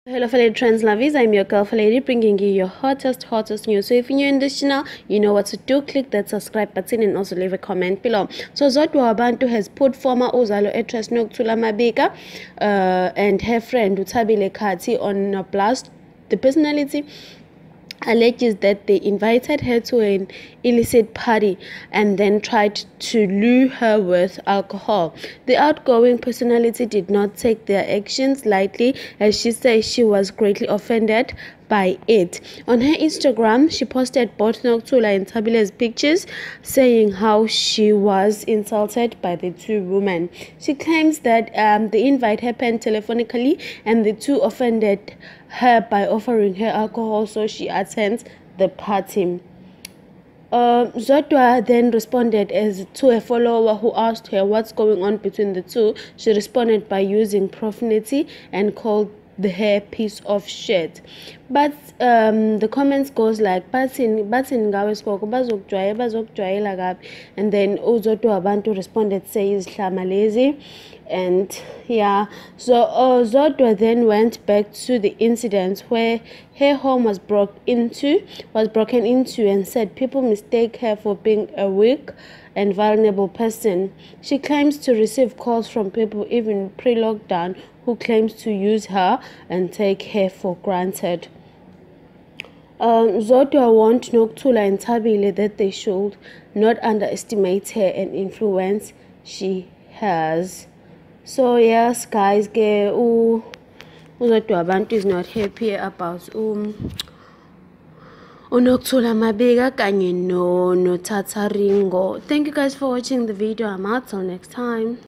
Hello fellow trends lovers, I'm your girl Lady, bringing you your hottest news. So if you're new in this channel, you know what to do. Click that subscribe button and also leave a comment below. So Zodwa Wabantu has put former Uzalo actress Nokuthula Mabika and her friend Uthabile Khathi on blast. The personality alleges that they invited her to an illicit party and then tried to lure her with alcohol. The outgoing personality did not take their actions lightly, as she says she was greatly offended by it. On her Instagram, she posted both Nokuthula and Thabile's pictures, saying how she was insulted by the two women. She claims that the invite happened telephonically and the two offended her by offering her alcohol, so she attends the party. Zodwa then responded as to a follower who asked her what's going on between the two. She responded by using profanity and called the hair piece of shit. But the comments goes like bathini ngawe siboko bazokujwayela kabi, and then uZodwa Wabantu responded says hlamalezi. And yeah, so Zodwa then went back to the incident where her home was broken into and said people mistake her for being a weak and vulnerable person. She claims to receive calls from people even pre-lockdown who claims to use her and take her for granted. Zodwa warned Nokuthula and Thabile that they should not underestimate her and influence she has. So yes guys, Zodwa Wabantu is not happy about Nokuthula Mabika kanye no Thatha Ringo. Thank you guys for watching the video. I'm out till next time.